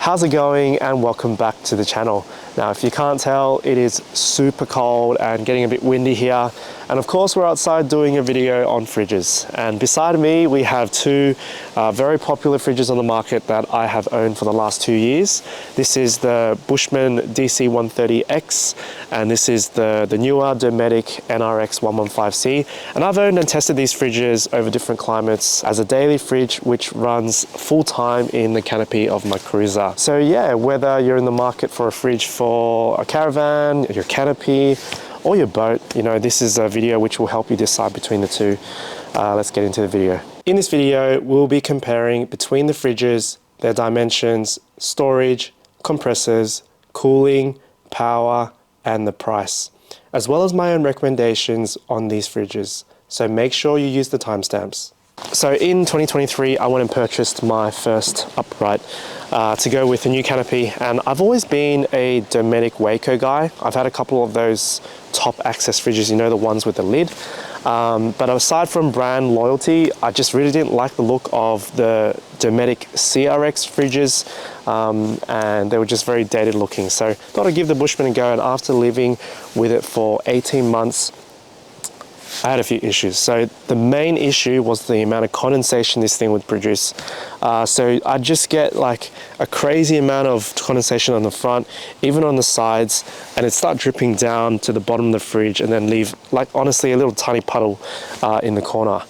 How's it going, and welcome back to the channel. Now, if you can't tell, it is super cold and getting a bit windy here. And of course, we're outside doing a video on fridges. And beside me, we have two very popular fridges on the market that I have owned for the last 2 years. This is the Bushman DC130X, and this is the newer Dometic NRX 115C. And I've owned and tested these fridges over different climates as a daily fridge, which runs full time in the canopy of my Cruiser. So yeah, whether you're in the market for a fridge for a caravan, your canopy, or your boat, you know, this is a video which will help you decide between the two. Let's get into the video. In this video, we'll be comparing between the fridges, their dimensions, storage, compressors, cooling, power, and the price, as well as my own recommendations on these fridges. So make sure you use the timestamps. So in 2023, I went and purchased my first upright to go with a new canopy, and I've always been a Dometic Waco guy. I've had a couple of those top access fridges, you know, the ones with the lid. But aside from brand loyalty, I just really didn't like the look of the Dometic CRX fridges, and they were just very dated looking. So I thought I'd give the Bushman a go, and after living with it for 18 months, I had a few issues. So the main issue was the amount of condensation this thing would produce. So I'd just get like a crazy amount of condensation on the front, even on the sides, and it'd start dripping down to the bottom of the fridge and then leave, like, honestly, a little tiny puddle in the corner.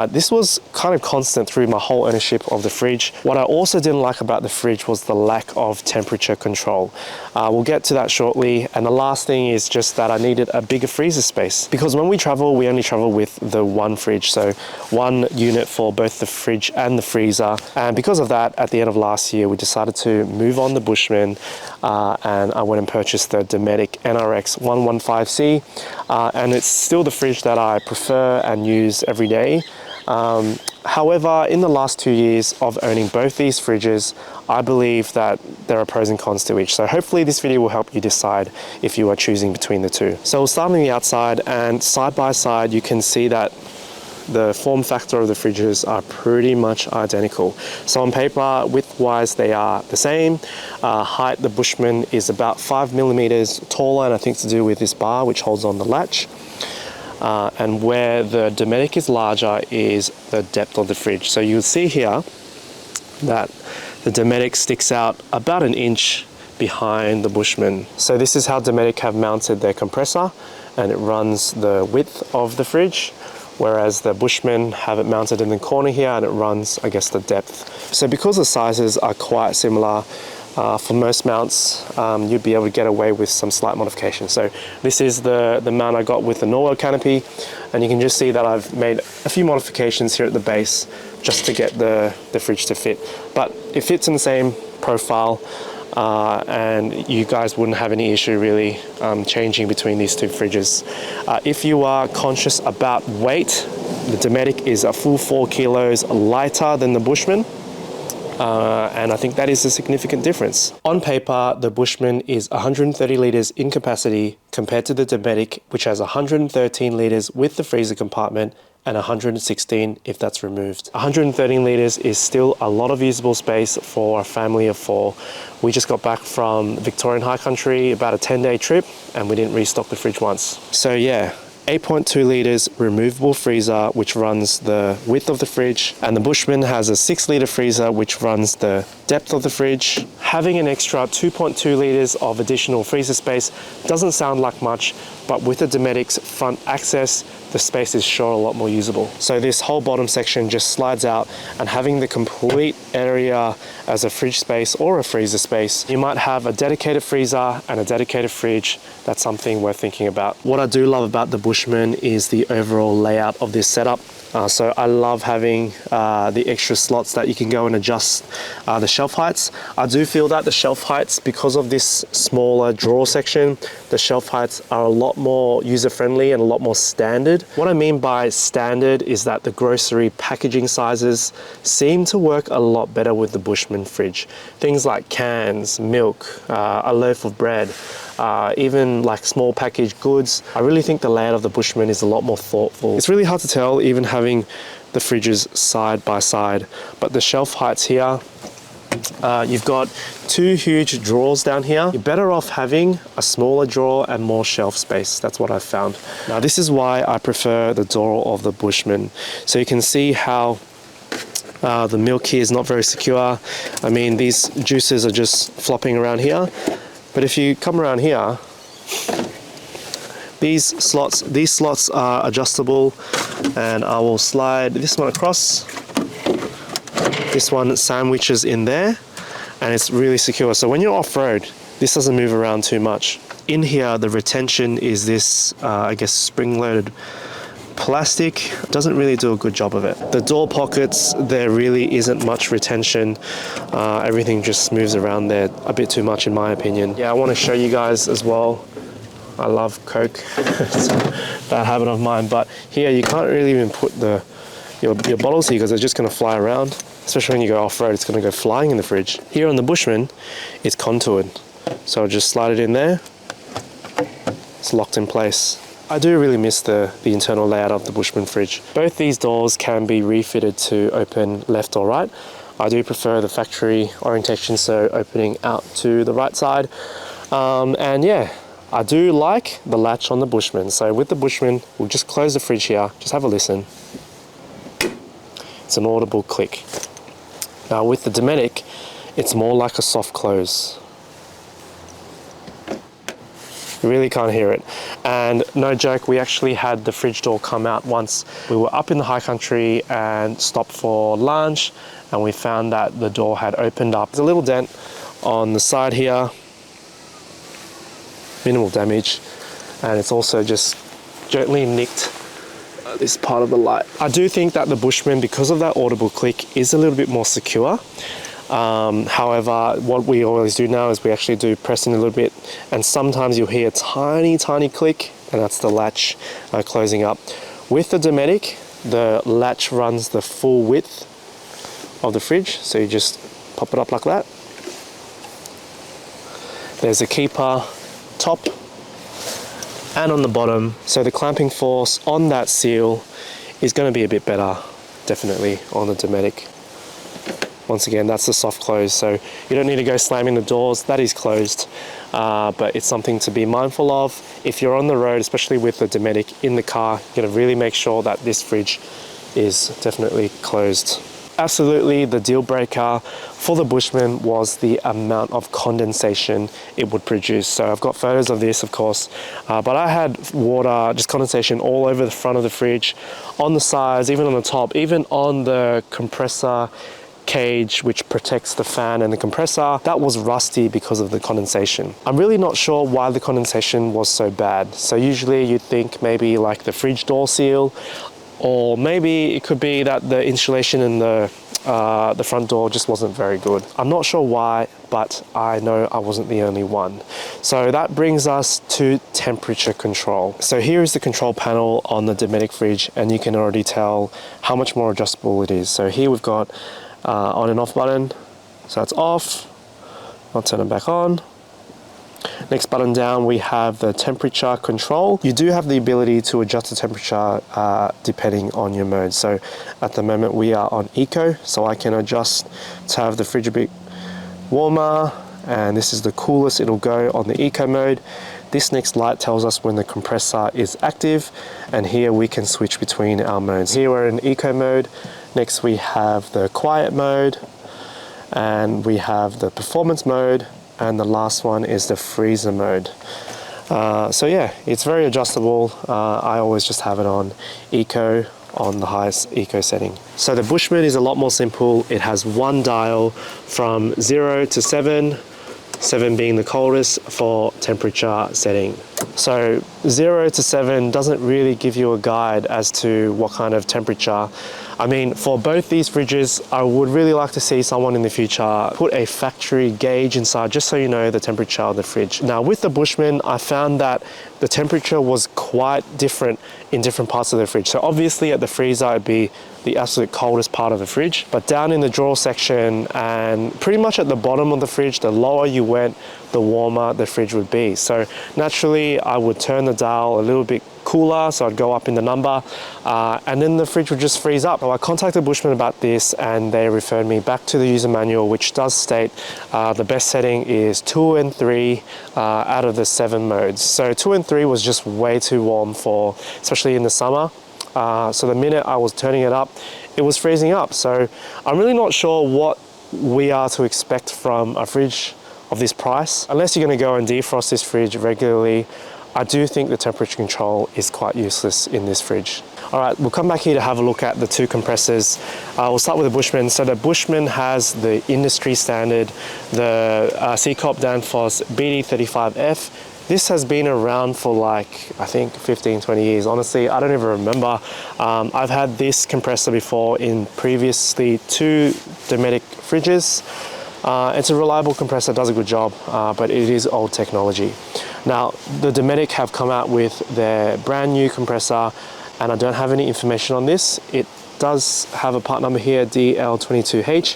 This was kind of constant through my whole ownership of the fridge. What I also didn't like about the fridge was the lack of temperature control. We'll get to that shortly. And the last thing is just that I needed a bigger freezer space, because when we travel, we only travel with the one fridge, so one unit for both the fridge and the freezer. And because of that, at the end of last year, we decided to move on the Bushman, and I went and purchased the Dometic NRX 115C, and it's still the fridge that I prefer and use every day. However, in the last 2 years of owning both these fridges, I believe that there are pros and cons to each. So hopefully this video will help you decide if you are choosing between the two. So we'll start on the outside, and side by side, you can see that the form factor of the fridges are pretty much identical. So on paper, width-wise, they are the same. Height, the Bushman is about 5 millimeters taller, and I think to do with this bar, which holds on the latch. And where the Dometic is larger is the depth of the fridge. So you'll see here that the Dometic sticks out about 1 inch behind the Bushman. So this is how Dometic have mounted their compressor, and it runs the width of the fridge, whereas the Bushman have it mounted in the corner here, and it runs, I guess, the depth. So because the sizes are quite similar, for most mounts, you'd be able to get away with some slight modification. So this is the mount I got with the Norwell canopy, and you can just see that I've made a few modifications here at the base just to get the fridge to fit. But it fits in the same profile, and you guys wouldn't have any issue really changing between these two fridges. If you are conscious about weight, the Dometic is a full 4 kilos lighter than the Bushman. And I think that is a significant difference. On paper, the Bushman is 130 litres in capacity compared to the Dometic, which has 113 litres with the freezer compartment and 116 if that's removed. 113 litres is still a lot of usable space for a family of 4. We just got back from Victorian High Country, about a 10-day trip, and we didn't restock the fridge once. So yeah, 8.2 litres removable freezer, which runs the width of the fridge, and the Bushman has a 6 litre freezer, which runs the depth of the fridge. Having an extra 2.2 litres of additional freezer space doesn't sound like much, but with the Dometic's front access, the space is sure a lot more usable. So this whole bottom section just slides out, and having the complete area as a fridge space or a freezer space, you might have a dedicated freezer and a dedicated fridge. That's something worth thinking about. What I do love about the Bushman is the overall layout of this setup. So I love having the extra slots that you can go and adjust the shelf heights. I do feel that the shelf heights, because of this smaller drawer section, the shelf heights are a lot more user-friendly and a lot more standard. What I mean by standard is that the grocery packaging sizes seem to work a lot better with the Bushman fridge. Things like cans, milk, a loaf of bread, even like small packaged goods. I really think the layout of the Bushman is a lot more thoughtful. It's really hard to tell even having the fridges side by side, but the shelf heights here You've got two huge drawers down here. You're better off having a smaller drawer and more shelf space. That's what I've found. Now this is why I prefer the door of the Bushman. So you can see how the milk here is not very secure. I mean, these juices are just flopping around here. But if you come around here, these slots are adjustable, and I will slide this one across. This one sandwiches in there, and it's really secure. So when you're off-road, this doesn't move around too much. In here, the retention is this, I guess, spring-loaded plastic. Doesn't really do a good job of it. The door pockets, there really isn't much retention. Everything just moves around there a bit too much in my opinion. Yeah, I want to show you guys as well. I love Coke. It's a bad habit of mine, but here you can't really even put your bottles here because they're just going to fly around. Especially when you go off-road, it's going to go flying in the fridge. Here on the Bushman, it's contoured. So I'll just slide it in there. It's locked in place. I do really miss the internal layout of the Bushman fridge. Both these doors can be refitted to open left or right. I do prefer the factory orientation, so opening out to the right side. And yeah, I do like the latch on the Bushman. So with the Bushman, we'll just close the fridge here. Just have a listen. It's an audible click. Now with the Dometic, it's more like a soft close. You really can't hear it. And no joke, we actually had the fridge door come out once. We were up in the high country and stopped for lunch, and we found that the door had opened up. There's a little dent on the side here, minimal damage, and it's also just gently nicked this part of the light. I do think that the Bushman, because of that audible click, is a little bit more secure. However, what we always do now is we actually do press in a little bit, and sometimes you'll hear a tiny click, and that's the latch closing up. With the Dometic, the latch runs the full width of the fridge, so you just pop it up like that. There's a keeper top and on the bottom, so the clamping force on that seal is going to be a bit better, definitely, on the Dometic. Once again, that's the soft close, so you don't need to go slamming the doors. That is closed, but it's something to be mindful of. If you're on the road, especially with the Dometic in the car, you're going to really make sure that this fridge is definitely closed. Absolutely, the deal breaker for the Bushman was the amount of condensation it would produce. So I've got photos of this, of course, but I had water, just condensation all over the front of the fridge, on the sides, even on the top, even on the compressor cage which protects the fan and the compressor. That was rusty because of the condensation. I'm really not sure why the condensation was so bad. So usually you'd think maybe like the fridge door seal, or maybe it could be that the insulation in the front door just wasn't very good. I'm not sure why, but I know I wasn't the only one. So that brings us to temperature control. So here is the control panel on the Dometic fridge, and you can already tell how much more adjustable it is. So here we've got on and off button, so that's off. I'll turn it back on. Next button down, we have the temperature control. You do have the ability to adjust the temperature depending on your mode. So at the moment we are on Eco, so I can adjust to have the fridge a bit warmer, and this is the coolest it'll go on the Eco mode. This next light tells us when the compressor is active, and here we can switch between our modes. Here we're in Eco mode. Next we have the quiet mode, and we have the performance mode, and the last one is the freezer mode. So yeah, it's very adjustable. I always just have it on Eco, on the highest Eco setting. So the Bushman is a lot more simple. It has one dial from 0 to 7, 7 being the coldest for temperature setting. So 0 to 7 doesn't really give you a guide as to what kind of temperature. I mean, for both these fridges, I would really like to see someone in the future put a factory gauge inside, just so you know the temperature of the fridge. Now with the Bushman, I found that the temperature was quite different in different parts of the fridge. So obviously at the freezer, it'd be the absolute coldest part of the fridge. But down in the drawer section and pretty much at the bottom of the fridge, the lower you went, the warmer the fridge would be. So naturally, I would turn the dial a little bit cooler, so I'd go up in the number, and then the fridge would just freeze up. So I contacted Bushman about this, and they referred me back to the user manual, which does state the best setting is 2 and 3 out of the 7 modes. So 2 and 3 was just way too warm for, especially in the summer. So the minute I was turning it up, it was freezing up. So I'm really not sure what we are to expect from a fridge of this price. Unless you're going to go and defrost this fridge regularly, I do think the temperature control is quite useless in this fridge. All right, we'll come back here to have a look at the 2 compressors. We'll start with the Bushman. So the Bushman has the industry standard, the Seacopp Danfoss BD35F. This has been around for like, I think 15, 20 years. Honestly, I don't even remember. I've had this compressor before in previously 2 Dometic fridges. It's a reliable compressor, does a good job, but it is old technology. Now, the Dometic have come out with their brand new compressor, and I don't have any information on this. It does have a part number here, DL22H,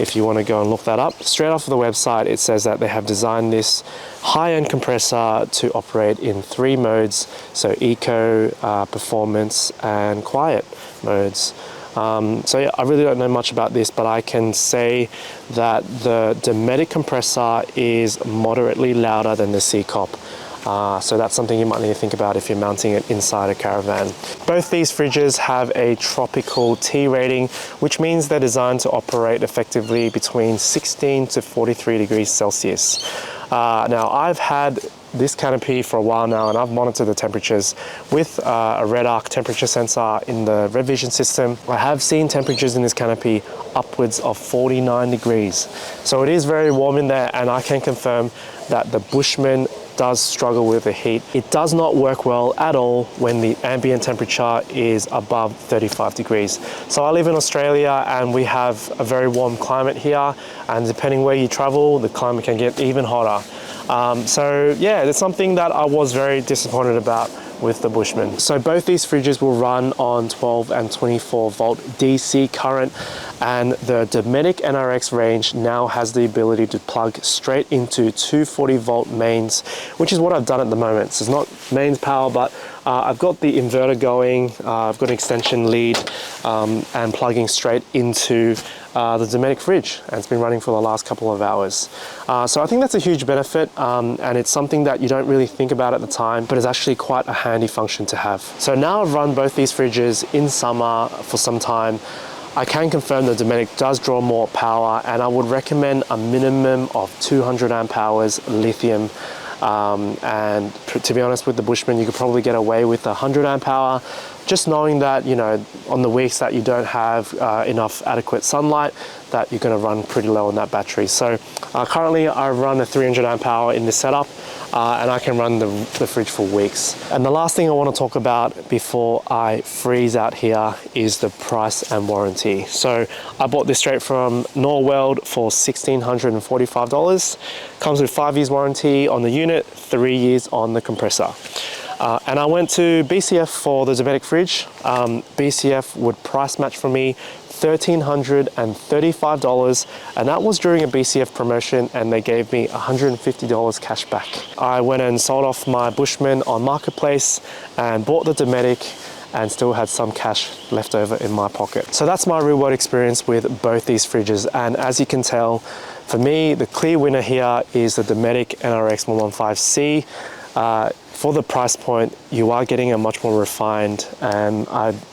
if you want to go and look that up. Straight off of the website, it says that they have designed this high-end compressor to operate in 3 modes, so Eco, Performance, and Quiet modes. So yeah, I really don't know much about this, but I can say that the Dometic compressor is moderately louder than the Seacopp. So that's something you might need to think about if you're mounting it inside a caravan. Both these fridges have a tropical T rating, which means they're designed to operate effectively between 16 to 43 degrees Celsius. Now, I've had this canopy for a while now, and I've monitored the temperatures with a Redarc temperature sensor in the Red Vision system. I have seen temperatures in this canopy upwards of 49 degrees. So it is very warm in there, and I can confirm that the Bushman does struggle with the heat. It does not work well at all when the ambient temperature is above 35 degrees. So I live in Australia, and we have a very warm climate here, and depending where you travel, the climate can get even hotter. So yeah, it's something that I was very disappointed about with the Bushman. So both these fridges will run on 12 and 24 volt DC current, and the Dometic NRX range now has the ability to plug straight into 240 volt mains, which is what I've done at the moment. So it's not mains power, but I've got the inverter going, I've got an extension lead, and plugging straight into the Dometic fridge, and it's been running for the last couple of hours. So I think that's a huge benefit, and it's something that you don't really think about at the time, but it's actually quite a handy function to have. So now I've run both these fridges in summer for some time. I can confirm the Dometic does draw more power, and I would recommend a minimum of 200 amp hours lithium. And to be honest, with the Bushman, you could probably get away with 100 amp hour, just knowing that, you know, on the weeks that you don't have enough adequate sunlight, that you're going to run pretty low on that battery. So currently I run a 300 amp hour in this setup, and I can run the fridge for weeks. And the last thing I want to talk about before I freeze out here is the price and warranty. So I bought this straight from Norweld for $1,645. Comes with 5 years warranty on the unit, 3 years on the compressor. And I went to BCF for the Dometic fridge. BCF would price match for me $1,335, and that was during a BCF promotion, and they gave me $150 cash back. I went and sold off my Bushman on Marketplace and bought the Dometic, and still had some cash left over in my pocket. So that's my real world experience with both these fridges, and as you can tell, for me, the clear winner here is the Dometic NRX 115C. For the price point, you are getting a much more refined and,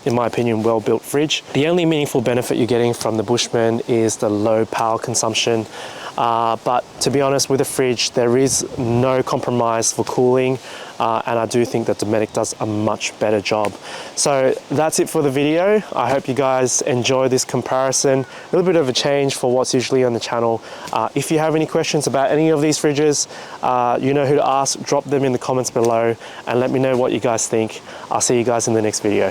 in my opinion, well-built fridge. The only meaningful benefit you're getting from the Bushman is the low power consumption. But to be honest, with the fridge, there is no compromise for cooling, and I do think that Dometic does a much better job. So that's it for the video. I hope you guys enjoy this comparison. A little bit of a change for what's usually on the channel. If you have any questions about any of these fridges, you know who to ask. Drop them in the comments below and let me know what you guys think. I'll see you guys in the next video.